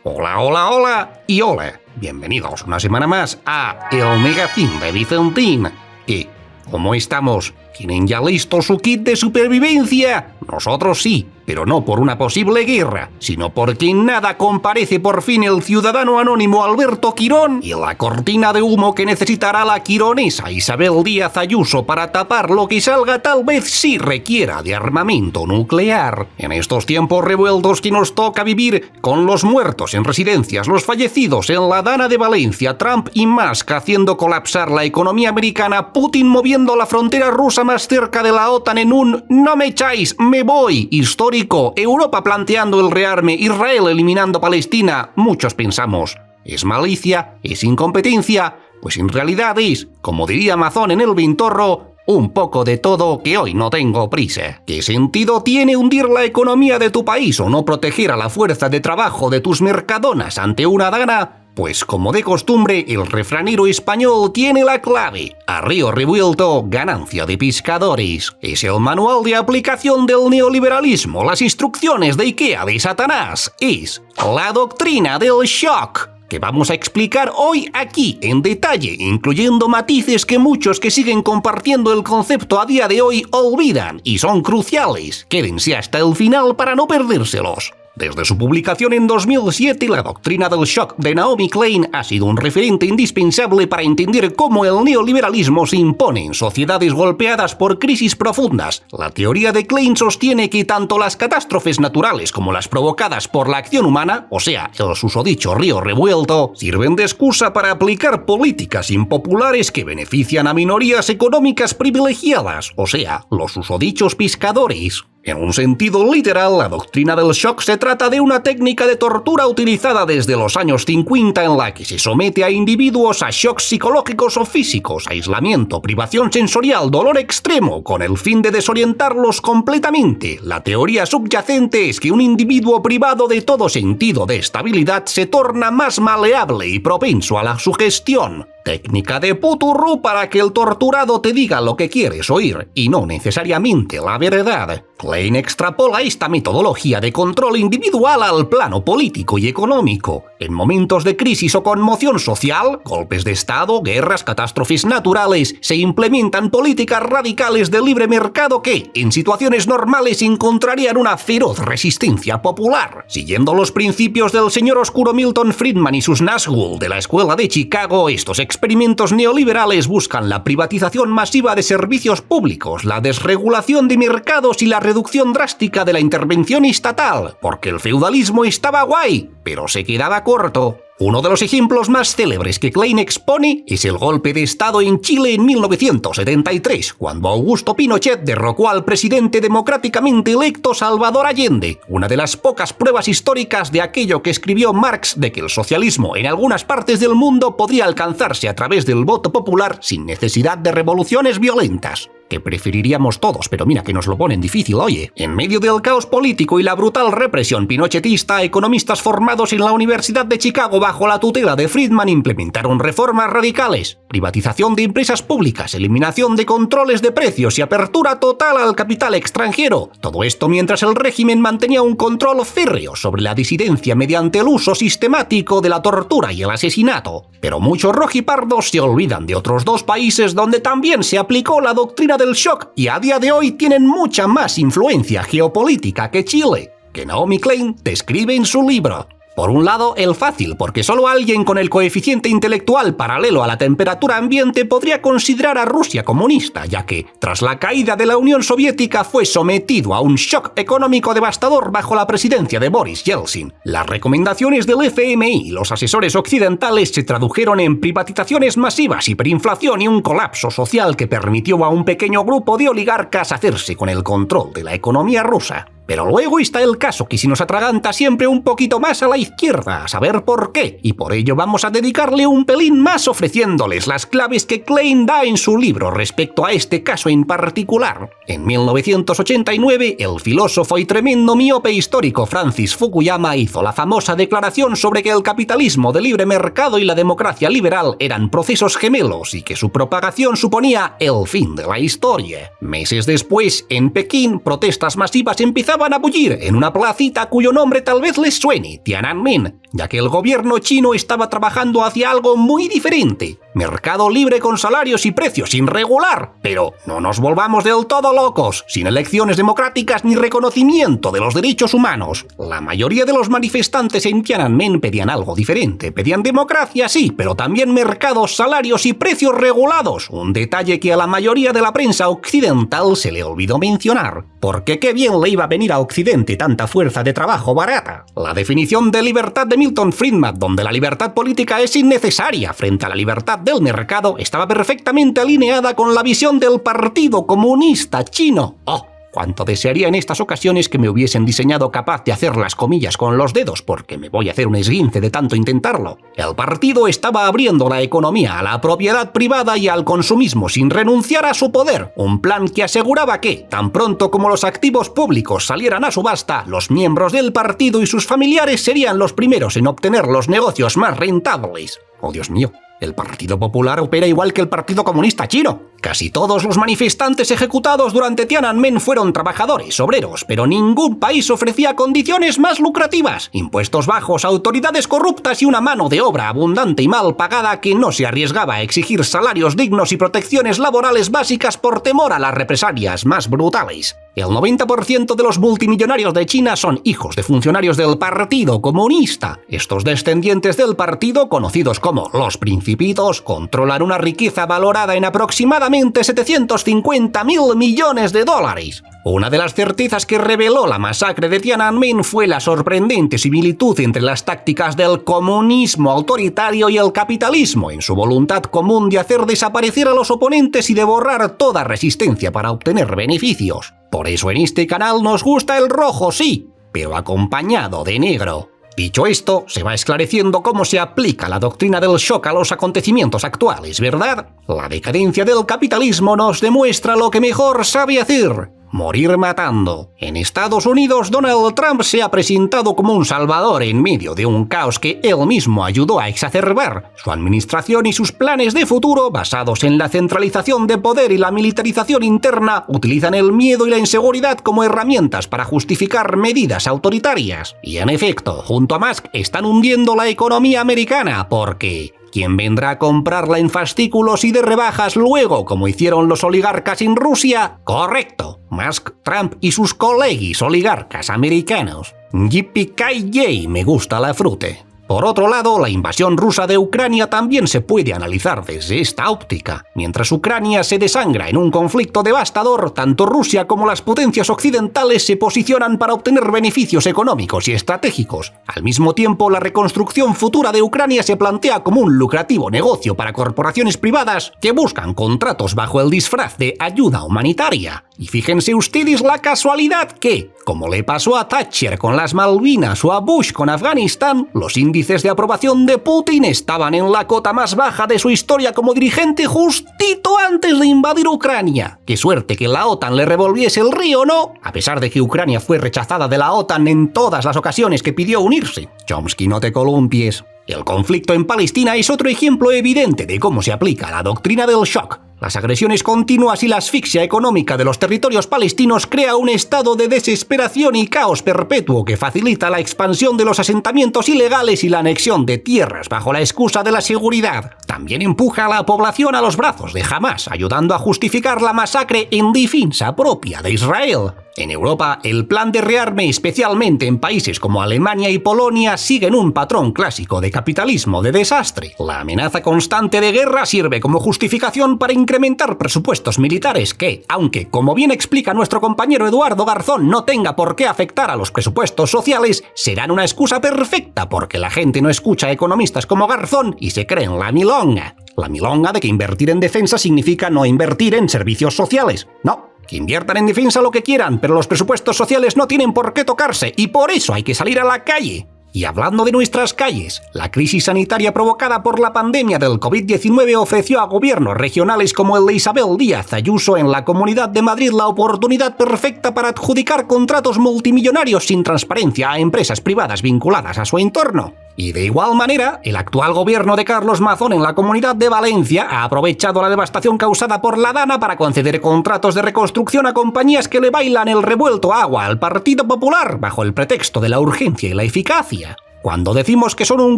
Hola, hola, hola y hola. Bienvenidos una semana más a El Magazine de Vicentín. ¿Y cómo estamos? ¿Tienen ya listo su kit de supervivencia? Nosotros sí, pero no por una posible guerra, sino porque en nada comparece por fin el ciudadano anónimo Alberto Quirón y la cortina de humo que necesitará la quironesa Isabel Díaz Ayuso para tapar lo que salga tal vez sí requiera de armamento nuclear. En estos tiempos revueltos que nos toca vivir, con los muertos en residencias, los fallecidos en la Dana de Valencia, Trump y Musk haciendo colapsar la economía americana, Putin moviendo la frontera rusa más cerca de la OTAN en un «no me echáis, me voy» histórico, Europa planteando el rearme, Israel eliminando Palestina, muchos pensamos, ¿es malicia? ¿Es incompetencia? Pues en realidad es, como diría Amazon en el Vintorro, un poco de todo que hoy no tengo prisa. ¿Qué sentido tiene hundir la economía de tu país o no proteger a la fuerza de trabajo de tus mercadonas ante una Dana? Pues como de costumbre, el refranero español tiene la clave. A río revuelto, ganancia de pescadores. Es el manual de aplicación del neoliberalismo, las instrucciones de IKEA de Satanás. Es la doctrina del shock, que vamos a explicar hoy aquí en detalle, incluyendo matices que muchos que siguen compartiendo el concepto a día de hoy olvidan y son cruciales. Quédense hasta el final para no perdérselos. Desde su publicación en 2007, la doctrina del shock de Naomi Klein ha sido un referente indispensable para entender cómo el neoliberalismo se impone en sociedades golpeadas por crisis profundas. La teoría de Klein sostiene que tanto las catástrofes naturales como las provocadas por la acción humana, o sea, el susodicho río revuelto, sirven de excusa para aplicar políticas impopulares que benefician a minorías económicas privilegiadas, o sea, los susodichos pescadores. En un sentido literal, la doctrina del shock se trata de una técnica de tortura utilizada desde los años 50 en la que se somete a individuos a shocks psicológicos o físicos, aislamiento, privación sensorial, dolor extremo, con el fin de desorientarlos completamente. La teoría subyacente es que un individuo privado de todo sentido de estabilidad se torna más maleable y propenso a la sugestión. Técnica de puturru para que el torturado te diga lo que quieres oír y no necesariamente la verdad. Klein extrapola esta metodología de control individual al plano político y económico. En momentos de crisis o conmoción social, golpes de Estado, guerras, catástrofes naturales, se implementan políticas radicales de libre mercado que, en situaciones normales, encontrarían una feroz resistencia popular. Siguiendo los principios del señor oscuro Milton Friedman y sus Nazgûl de la Escuela de Chicago, estos experimentos neoliberales buscan la privatización masiva de servicios públicos, la desregulación de mercados y la reducción drástica de la intervención estatal, porque el feudalismo estaba guay, pero se quedaba corto. Uno de los ejemplos más célebres que Klein expone es el golpe de Estado en Chile en 1973, cuando Augusto Pinochet derrocó al presidente democráticamente electo Salvador Allende, una de las pocas pruebas históricas de aquello que escribió Marx de que el socialismo en algunas partes del mundo podría alcanzarse a través del voto popular sin necesidad de revoluciones violentas. Que preferiríamos todos, pero mira que nos lo ponen difícil, oye. En medio del caos político y la brutal represión pinochetista, economistas formados en la Universidad de Chicago bajo la tutela de Friedman implementaron reformas radicales, privatización de empresas públicas, eliminación de controles de precios y apertura total al capital extranjero. Todo esto mientras el régimen mantenía un control férreo sobre la disidencia mediante el uso sistemático de la tortura y el asesinato. Pero muchos rojipardos se olvidan de otros dos países donde también se aplicó la doctrina del shock y a día de hoy tienen mucha más influencia geopolítica que Chile, que Naomi Klein describe en su libro. Por un lado, el fácil, porque solo alguien con el coeficiente intelectual paralelo a la temperatura ambiente podría considerar a Rusia comunista, ya que, tras la caída de la Unión Soviética, fue sometido a un shock económico devastador bajo la presidencia de Boris Yeltsin. Las recomendaciones del FMI y los asesores occidentales se tradujeron en privatizaciones masivas, hiperinflación y un colapso social que permitió a un pequeño grupo de oligarcas hacerse con el control de la economía rusa. Pero luego está el caso que se nos atraganta siempre un poquito más a la izquierda, a saber por qué, y por ello vamos a dedicarle un pelín más ofreciéndoles las claves que Klein da en su libro respecto a este caso en particular. En 1989, el filósofo y tremendo miope histórico Francis Fukuyama hizo la famosa declaración sobre que el capitalismo de libre mercado y la democracia liberal eran procesos gemelos y que su propagación suponía el fin de la historia. Meses después, en Pekín, protestas masivas empezaban a bullir en una placita cuyo nombre tal vez les suene, Tiananmen, ya que el gobierno chino estaba trabajando hacia algo muy diferente. Mercado libre con salarios y precios sin regular. Pero no nos volvamos del todo locos, sin elecciones democráticas ni reconocimiento de los derechos humanos. La mayoría de los manifestantes en Tiananmen pedían algo diferente. Pedían democracia, sí, pero también mercados, salarios y precios regulados. Un detalle que a la mayoría de la prensa occidental se le olvidó mencionar. Porque qué bien le iba a venir a Occidente tanta fuerza de trabajo barata. La definición de libertad de Milton Friedman, donde la libertad política es innecesaria frente a la libertad del mercado, estaba perfectamente alineada con la visión del Partido Comunista Chino. ¡Oh! Cuánto desearía en estas ocasiones que me hubiesen diseñado capaz de hacer las comillas con los dedos, porque me voy a hacer un esguince de tanto intentarlo. El partido estaba abriendo la economía a la propiedad privada y al consumismo sin renunciar a su poder, un plan que aseguraba que, tan pronto como los activos públicos salieran a subasta, los miembros del partido y sus familiares serían los primeros en obtener los negocios más rentables. ¡Oh, Dios mío! El Partido Popular opera igual que el Partido Comunista Chino. Casi todos los manifestantes ejecutados durante Tiananmen fueron trabajadores, obreros, pero ningún país ofrecía condiciones más lucrativas, impuestos bajos, autoridades corruptas y una mano de obra abundante y mal pagada que no se arriesgaba a exigir salarios dignos y protecciones laborales básicas por temor a las represalias más brutales. El 90% de los multimillonarios de China son hijos de funcionarios del Partido Comunista. Estos descendientes del partido, conocidos como los Principitos, controlan una riqueza valorada en aproximadamente 750.000 millones de dólares. Una de las certezas que reveló la masacre de Tiananmen fue la sorprendente similitud entre las tácticas del comunismo autoritario y el capitalismo en su voluntad común de hacer desaparecer a los oponentes y de borrar toda resistencia para obtener beneficios. Por eso en este canal nos gusta el rojo, sí, pero acompañado de negro. Dicho esto, se va esclareciendo cómo se aplica la doctrina del shock a los acontecimientos actuales, ¿verdad? La decadencia del capitalismo nos demuestra lo que mejor sabe hacer: morir matando. En Estados Unidos, Donald Trump se ha presentado como un salvador en medio de un caos que él mismo ayudó a exacerbar. Su administración y sus planes de futuro, basados en la centralización de poder y la militarización interna, utilizan el miedo y la inseguridad como herramientas para justificar medidas autoritarias. Y en efecto, junto a Musk, están hundiendo la economía americana porque ¿quién vendrá a comprarla en fascículos y de rebajas luego, como hicieron los oligarcas en Rusia? Correcto, Musk, Trump y sus colegis oligarcas americanos. Yippee-ki-yay, me gusta la frute. Por otro lado, la invasión rusa de Ucrania también se puede analizar desde esta óptica. Mientras Ucrania se desangra en un conflicto devastador, tanto Rusia como las potencias occidentales se posicionan para obtener beneficios económicos y estratégicos. Al mismo tiempo, la reconstrucción futura de Ucrania se plantea como un lucrativo negocio para corporaciones privadas que buscan contratos bajo el disfraz de ayuda humanitaria. Y fíjense ustedes la casualidad que, como le pasó a Thatcher con las Malvinas o a Bush con Afganistán, los índices de aprobación de Putin estaban en la cota más baja de su historia como dirigente justito antes de invadir Ucrania. Qué suerte que la OTAN le revolviese el río, ¿no? A pesar de que Ucrania fue rechazada de la OTAN en todas las ocasiones que pidió unirse. Chomsky, no te columpies. El conflicto en Palestina es otro ejemplo evidente de cómo se aplica la doctrina del shock. Las agresiones continuas y la asfixia económica de los territorios palestinos crea un estado de desesperación y caos perpetuo que facilita la expansión de los asentamientos ilegales y la anexión de tierras bajo la excusa de la seguridad. También empuja a la población a los brazos de Hamás, ayudando a justificar la masacre en defensa propia de Israel. En Europa, el plan de rearme, especialmente en países como Alemania y Polonia, siguen un patrón clásico de capitalismo de desastre. La amenaza constante de guerra sirve como justificación para incrementar presupuestos militares que, aunque, como bien explica nuestro compañero Eduardo Garzón, no tenga por qué afectar a los presupuestos sociales, serán una excusa perfecta porque la gente no escucha a economistas como Garzón y se cree en la milonga. La milonga de que invertir en defensa significa no invertir en servicios sociales. No. Que inviertan en defensa lo que quieran, pero los presupuestos sociales no tienen por qué tocarse y por eso hay que salir a la calle. Y hablando de nuestras calles, la crisis sanitaria provocada por la pandemia del COVID-19 ofreció a gobiernos regionales como el de Isabel Díaz Ayuso en la Comunidad de Madrid la oportunidad perfecta para adjudicar contratos multimillonarios sin transparencia a empresas privadas vinculadas a su entorno. Y de igual manera, el actual gobierno de Carlos Mazón en la Comunidad de Valencia ha aprovechado la devastación causada por la Dana para conceder contratos de reconstrucción a compañías que le bailan el revuelto agua al Partido Popular bajo el pretexto de la urgencia y la eficacia. Cuando decimos que son un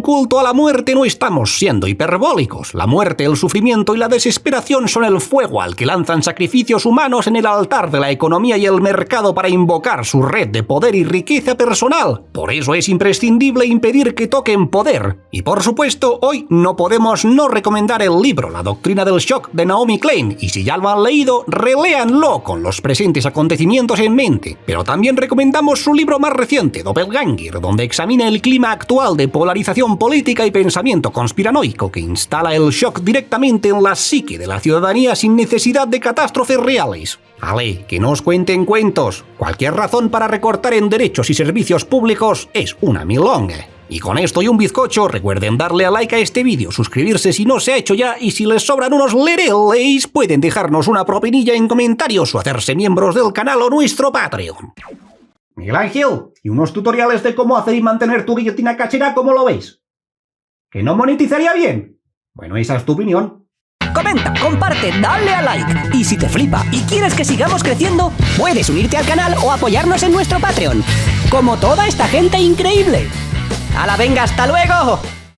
culto a la muerte no estamos siendo hiperbólicos. La muerte, el sufrimiento y la desesperación son el fuego al que lanzan sacrificios humanos en el altar de la economía y el mercado para invocar su red de poder y riqueza personal. Por eso es imprescindible impedir que toquen poder. Y por supuesto, hoy no podemos no recomendar el libro La doctrina del shock de Naomi Klein, y si ya lo han leído, reléanlo con los presentes acontecimientos en mente. Pero también recomendamos su libro más reciente, Doppelganger, donde examina el clima actual de polarización política y pensamiento conspiranoico que instala el shock directamente en la psique de la ciudadanía sin necesidad de catástrofes reales. Ale, que no os cuenten cuentos. Cualquier razón para recortar en derechos y servicios públicos es una milonga. Y con esto y un bizcocho, recuerden darle a like a este vídeo, suscribirse si no se ha hecho ya, y si les sobran unos lereles, pueden dejarnos una propinilla en comentarios o hacerse miembros del canal o nuestro Patreon. Miguel Ángel, ¿y unos tutoriales de cómo hacer y mantener tu guillotina cachera, cómo lo veis? ¿Que no monetizaría bien? Bueno, esa es tu opinión. Comenta, comparte, dale a like. Y si te flipa y quieres que sigamos creciendo, puedes unirte al canal o apoyarnos en nuestro Patreon. Como toda esta gente increíble. ¡Hala, venga, hasta luego!